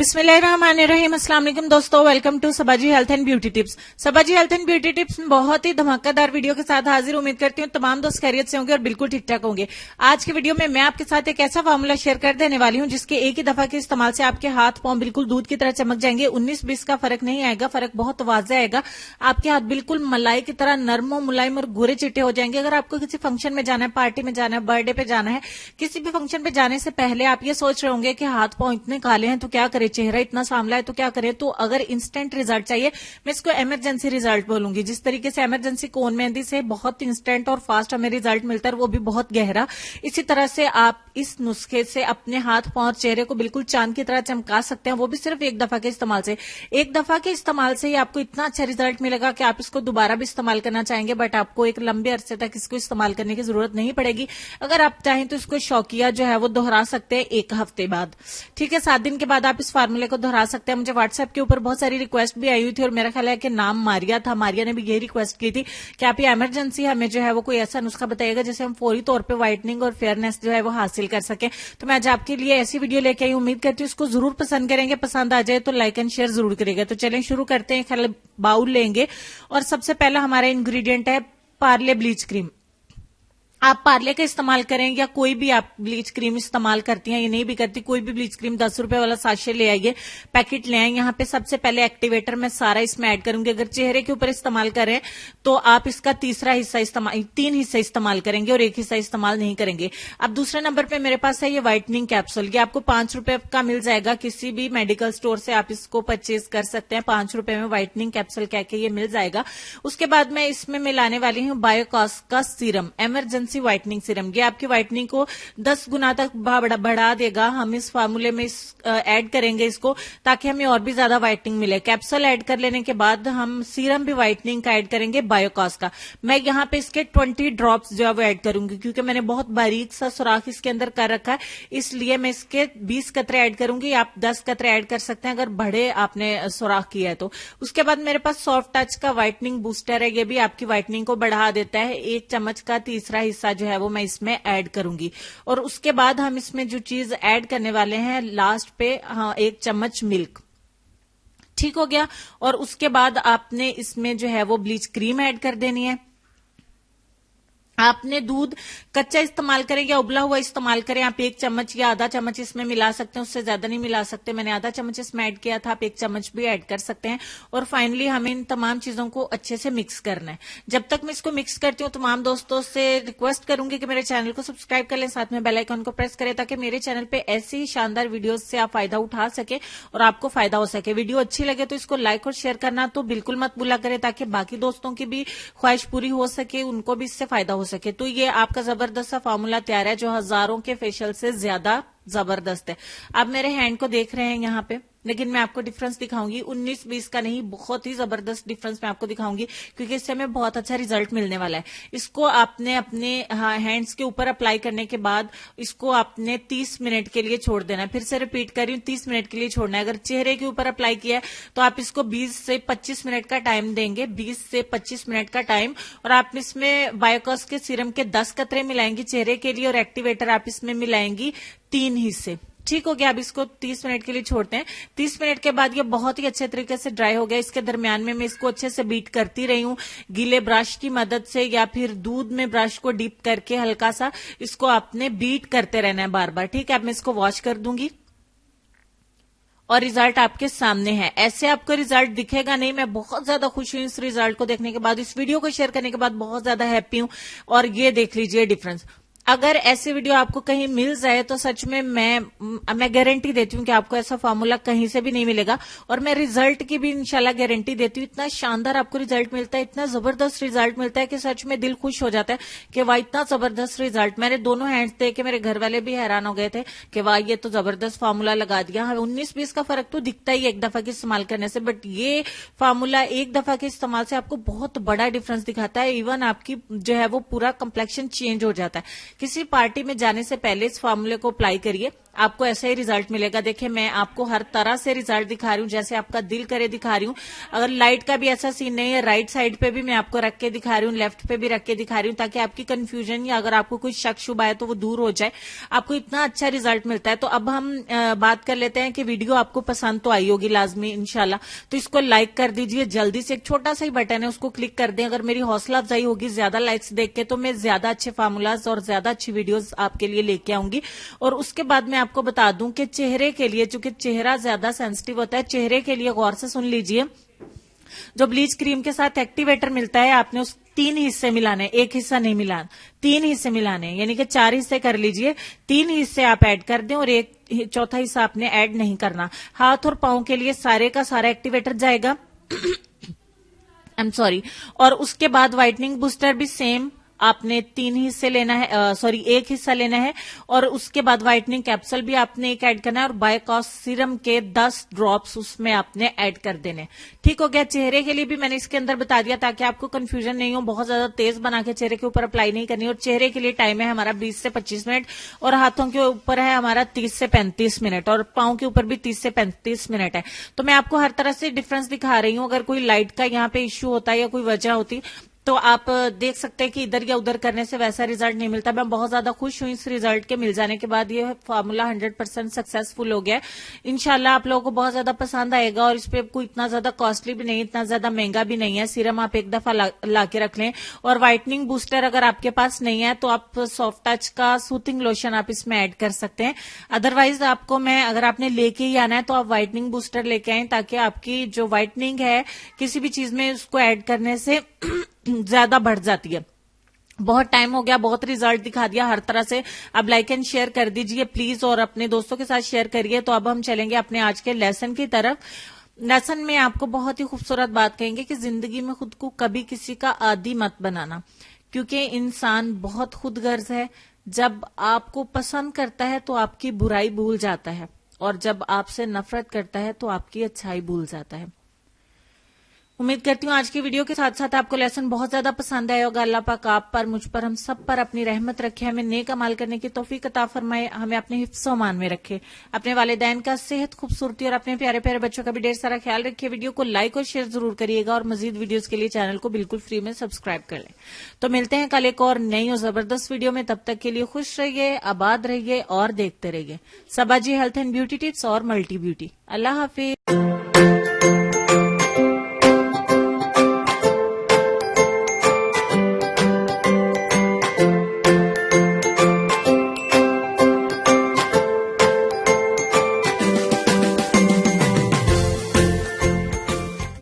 बिस्मिल्लाहिर्रहमानिर्रहीम। अस्सलाम वालेकुम दोस्तों, welcome to Sabaji health and beauty tips. Sabaji health and beauty tips में बहुत ही धमाकेदार वीडियो के साथ हाजिर। उम्मीद करती हूँ तमाम दोस्त खैरियत से होंगे और बिल्कुल ठीक ठाक होंगे। आज की वीडियो में मैं आपके साथ एक ऐसा फार्मूला शेयर कर देने वाली हूँ जिसके एक ही दफा के इस्तेमाल से आपके हाथ पांव बिल्कुल दूध की तरह चमक जाएंगे। 19-20 का फर्क नहीं आएगा, फर्क बहुत वाज़ेह आएगा। आपके हाथ बिल्कुल मलाई की तरह नरम मुलायम और गोरे चिट्टे हो जाएंगे। अगर आपको किसी फंक्शन में जाना है, पार्टी में जाना है, बर्थडे पे जाना है, किसी भी फंक्शन पे जाने से पहले आप ये सोच रहे होंगे कि हाथ पांव इतने काले हैं तो क्या करें, चेहरा इतना सामला है तो क्या करें। तो अगर इंस्टेंट रिजल्ट चाहिए, मैं इसको इमरजेंसी रिजल्ट बोलूंगी। जिस तरीके से इमरजेंसी कोन मेहंदी से बहुत इंस्टेंट और फास्ट हमें रिजल्ट मिलता है, वो भी बहुत गहरा, इसी तरह से आप इस नुस्खे से अपने हाथ पांव और चेहरे को बिल्कुल चांद की तरह चमका सकते हैं, वो भी सिर्फ एक दफा के इस्तेमाल से। एक दफा के इस्तेमाल से ही आपको इतना अच्छा रिजल्ट मिलेगा कि आप इसको दोबारा भी इस्तेमाल करना चाहेंगे, बट आपको एक लंबे अरसे तक इसको इस्तेमाल करने की जरूरत नहीं पड़ेगी। अगर आप चाहें तो इसको शौकिया जो है वो दोहरा सकते हैं 1 हफ्ते बाद। ठीक है, 7 दिन के बाद आप इस फार्मूले को दोहरा सकते हैं। मुझे व्हाट्सएप के ऊपर बहुत सारी रिक्वेस्ट भी आई हुई थी और मेरा ख्याल है कि नाम मारिया था, मारिया ने भी यही रिक्वेस्ट की थी कि आप ये इमरजेंसी हमें जो है वो कोई ऐसा नुस्खा बताइएगा जिससे हम फौरी तौर पे व्हाइटनिंग और फेयरनेस जो है वो हासिल कर सके। तो मैं आज आपके लिए ऐसी वीडियो लेके आई। उम्मीद करती हूँ इसको जरूर पसंद करेंगे। पसंद आ जाए तो लाइक एंड शेयर जरूर करेगा। तो चलें शुरू करते हैं। खाली बाउल लेंगे और सबसे पहला हमारा इंग्रेडिएंट है पार्ले ब्लीच क्रीम। आप पार्ले का इस्तेमाल करें या कोई भी आप ब्लीच क्रीम इस्तेमाल करती हैं, ये नहीं भी करती, कोई भी ब्लीच क्रीम 10 रुपए वाला साशे ले आइए, पैकेट ले आए। यहाँ पे सबसे पहले एक्टिवेटर मैं सारा इसमें ऐड करूंगी। अगर चेहरे के ऊपर इस्तेमाल करें तो आप इसका 3 हिस्सा इस्तेमाल करेंगे और 1 हिस्सा इस्तेमाल नहीं करेंगे। अब दूसरे नंबर पे मेरे पास है ये व्हाइटनिंग कैप्सूल। ये आपको 5 रुपए का मिल जाएगा, किसी भी मेडिकल स्टोर से आप इसको परचेज कर सकते हैं। 5 रुपए में व्हाइटनिंग कैप्सूल कह के ये मिल जाएगा। उसके बाद मैं इसमें मिलाने वाली हूँ बायोकॉस का सीरम, इमरजेंसी व्हाइटनिंग सीरम। ये आपकी व्हाइटनिंग को 10 गुना तक बढ़ा देगा। हम इस फार्मूले में ऐड करेंगे इसको ताकि हमें और भी ज्यादा व्हाइटनिंग मिले। कैप्सूल ऐड कर लेने के बाद हम सीरम भी व्हाइटनिंग का ऐड करेंगे, बायोकॉस का। मैं यहाँ पे इसके 20 ड्रॉप्स जो है वो ऐड करूंगी क्योंकि मैंने बहुत बारीक सा सुराख इसके अंदर कर रखा है, इसलिए मैं इसके 20 कतरे ऐड करूंगी। आप 10 कतरे ऐड कर सकते हैं अगर बड़े आपने सुराख किया है तो। उसके बाद मेरे पास सॉफ्ट टच का व्हाइटनिंग बूस्टर है, ये भी आपकी व्हाइटनिंग को बढ़ा देता है। 1 चम्मच का तीसरा हिस्सा जो है वो मैं इसमें ऐड करूंगी। और उसके बाद हम इसमें जो चीज ऐड करने वाले हैं लास्ट पे, हाँ, 1 चम्मच मिल्क। ठीक हो गया। और उसके बाद आपने इसमें जो है वो ब्लीच क्रीम ऐड कर देनी है। आपने दूध कच्चा इस्तेमाल करें या उबला हुआ इस्तेमाल करें, आप 1 चम्मच या आधा चम्मच इसमें मिला सकते हैं, उससे ज्यादा नहीं मिला सकते। मैंने आधा चम्मच इसमें ऐड किया था, आप 1 चम्मच भी ऐड कर सकते हैं। और फाइनली हमें इन तमाम चीजों को अच्छे से मिक्स करना है। जब तक मैं इसको मिक्स करती हूँ तमाम दोस्तों से रिक्वेस्ट करूंगी कि मेरे चैनल को सब्सक्राइब कर लें, साथ में बेल आइकन को प्रेस करें ताकि मेरे चैनल पे ऐसी ही शानदार वीडियो से आप फायदा उठा सके और आपको फायदा हो सके। वीडियो अच्छी लगे तो इसको लाइक और शेयर करना तो बिल्कुल मत भूला करें ताकि बाकी दोस्तों की भी ख्वाहिश पूरी हो सके, उनको भी इससे फायदा हो सके। तो ये आपका जबरदस्त सा फार्मूला तैयार है जो हजारों के फेशियल से ज्यादा जबरदस्त है। आप मेरे हैंड को देख रहे हैं यहाँ पे, लेकिन मैं आपको डिफरेंस दिखाऊंगी। 19-20 का नहीं, बहुत ही जबरदस्त डिफरेंस मैं आपको दिखाऊंगी क्योंकि इससे हमें बहुत अच्छा रिजल्ट मिलने वाला है। इसको आपने अपने हैंड्स के ऊपर अप्लाई करने के बाद इसको आपने 30 मिनट के लिए छोड़ देना है। फिर से रिपीट कर रही हूँ, 30 मिनट के लिए छोड़ना है। अगर चेहरे के ऊपर अप्लाई किया है तो आप इसको 20 से 25 मिनट का टाइम देंगे, 20 से 25 मिनट का टाइम। और आप इसमें बायोकॉस के सीरम के 10 कतरे मिलाएंगी चेहरे के लिए और एक्टिवेटर आप इसमें मिलाएंगी 3 हिस्से। ठीक हो गया। अब इसको 30 मिनट के लिए छोड़ते हैं। 30 मिनट के बाद ये बहुत ही अच्छे तरीके से ड्राई हो गया। इसके दरमियान में मैं इसको अच्छे से बीट करती रही हूँ गीले ब्रश की मदद से या फिर दूध में ब्रश को डिप करके हल्का सा इसको आपने बीट करते रहना है बार बार। ठीक है, अब मैं इसको वॉश कर दूंगी और रिजल्ट आपके सामने है। ऐसे आपको रिजल्ट दिखेगा नहीं। मैं बहुत ज्यादा खुश हूं इस रिजल्ट को देखने के बाद, इस वीडियो को शेयर करने के बाद बहुत ज्यादा हैप्पी हूं। और ये देख लीजिए डिफरेंस। अगर ऐसे वीडियो आपको कहीं मिल जाए तो सच में मैं गारंटी देती हूँ कि आपको ऐसा फार्मूला कहीं से भी नहीं मिलेगा। और मैं रिजल्ट की भी इंशाल्लाह गारंटी देती हूँ। इतना शानदार आपको रिजल्ट मिलता है, इतना जबरदस्त रिजल्ट मिलता है कि सच में दिल खुश हो जाता है कि वाह इतना जबरदस्त रिजल्ट। मैंने दोनों हैंड्स देख के मेरे घर वाले भी हैरान हो गए थे कि वाह ये तो जबरदस्त फार्मूला लगा दिया। हाँ, 19-20 का फर्क तो दिखता ही एक दफा के इस्तेमाल करने से, बट ये फार्मूला एक दफा के इस्तेमाल से आपको बहुत बड़ा डिफरेंस दिखाता है। इवन आपकी जो है वो पूरा कंप्लेक्शन चेंज हो जाता है। किसी पार्टी में जाने से पहले इस फार्मूले को अप्लाई करिए। आपको ऐसा ही रिजल्ट मिलेगा। देखिए मैं आपको हर तरह से रिजल्ट दिखा रही हूँ, जैसे आपका दिल करे दिखा रही हूँ। अगर लाइट का भी ऐसा सीन नहीं है, राइट साइड पे भी मैं आपको रख के दिखा रही हूँ, लेफ्ट पे भी रख के दिखा रही हूँ, ताकि आपकी कंफ्यूजन या अगर आपको कोई शक शुबा है तो वो दूर हो जाए। आपको इतना अच्छा रिजल्ट मिलता है। तो अब हम बात कर लेते हैं कि वीडियो आपको पसंद तो आई होगी लाजमी इंशाल्लाह। तो इसको लाइक कर दीजिए जल्दी से, एक छोटा सा ही बटन है उसको क्लिक कर दें। अगर मेरी हौसला अफजाई होगी ज्यादा लाइक्स देख के तो मैं ज्यादा अच्छे फार्मूलाज और ज्यादा अच्छी वीडियोस आपके लिए लेके आऊंगी। और उसके बाद मैं आपको बता दूं कि चेहरे के लिए, चूंकि चेहरा ज्यादा सेंसिटिव होता है, चेहरे के लिए गौर से सुन लीजिए। जो ब्लीच क्रीम के साथ एक्टिवेटर मिलता है, आपने उस 3 हिस्से मिलाने, एक हिस्सा नहीं मिलाना, 3 हिस्से मिलाने, यानी कि 4 हिस्से कर लीजिए। 3 हिस्से आप ऐड कर दें और एक चौथा हिस्सा आपने ऐड नहीं करना। हाथ और पांव के लिए सारे का सारा एक्टिवेटर जाएगा। I am sorry. और उसके बाद व्हाइटनिंग बूस्टर भी सेम आपने 3 हिस्से लेना है, सॉरी 1 हिस्सा लेना है। और उसके बाद व्हाइटनिंग कैप्सूल भी आपने एक ऐड करना है, और बायोकॉस सीरम के 10 ड्रॉप्स उसमें आपने ऐड कर देने। ठीक हो गया। चेहरे के लिए भी मैंने इसके अंदर बता दिया ताकि आपको कंफ्यूजन नहीं हो। बहुत ज्यादा तेज बना के चेहरे के ऊपर अप्लाई नहीं करनी। और चेहरे के लिए टाइम है हमारा 20 से 25 मिनट, और हाथों के ऊपर है हमारा 30 से 35 मिनट, और पांव के ऊपर भी 30 से 35 मिनट है। तो मैं आपको हर तरह से डिफरेंस दिखा रही हूँ। अगर कोई लाइट का यहाँ पे इश्यू होता है या कोई वजह होती तो आप देख सकते हैं कि इधर या उधर करने से वैसा रिजल्ट नहीं मिलता। मैं बहुत ज्यादा खुश हूं इस रिजल्ट के मिल जाने के बाद। ये फार्मूला 100% सक्सेसफुल हो गया है। इंशाल्लाह आप लोगों को बहुत ज्यादा पसंद आएगा। और इस पे कोई इतना ज्यादा कॉस्टली भी नहीं, इतना ज्यादा महंगा भी नहीं है। सीरम आप एक दफा ला के रख लें। और व्हाइटनिंग बूस्टर अगर आपके पास नहीं है तो आप सॉफ्ट टच का सूथिंग लोशन आप इसमें ऐड कर सकते हैं। अदरवाइज आपको मैं, अगर आपने लेके ही आना है तो आप व्हाइटनिंग बूस्टर लेके आए, ताकि आपकी जो व्हाइटनिंग है किसी भी चीज में उसको ऐड करने से ज्यादा बढ़ जाती है। बहुत टाइम हो गया, बहुत रिजल्ट दिखा दिया हर तरह से। अब लाइक एंड शेयर कर दीजिए प्लीज, और अपने दोस्तों के साथ शेयर करिए। तो अब हम चलेंगे अपने आज के लेसन की तरफ। लेसन में आपको बहुत ही खूबसूरत बात कहेंगे कि जिंदगी में खुद को कभी किसी का आदी मत बनाना, क्योंकि इंसान बहुत खुदगर्ज है। जब आपको पसंद करता है तो आपकी बुराई भूल जाता है, और जब आपसे नफरत करता है तो आपकी अच्छाई भूल जाता है। उम्मीद करती हूँ आज की वीडियो के साथ साथ आपको लेसन बहुत ज्यादा पसंद आया होगा। अल्लाह पाक आप पर, मुझ पर, हम सब पर अपनी रहमत रखे, हमें नेक अमाल करने की तौफीक अता फरमाए, हमें अपने हिफ्ज़ व अमान में रखे, अपने वालिदैन का सेहत, खूबसूरती और अपने प्यारे प्यारे बच्चों का भी ढेर सारा ख्याल रखिए। वीडियो को लाइक और शेयर जरूर करिएगा, और मजीद वीडियोज के लिए चैनल को बिल्कुल फ्री में सब्सक्राइब कर लें। तो मिलते हैं कल एक और नई और जबरदस्त वीडियो में। तब तक के लिए खुश रहिए, आबाद रहिए और देखते रहिए सबाजी हेल्थ एंड ब्यूटी टिप्स और मल्टी ब्यूटी। अल्लाह हाफिज।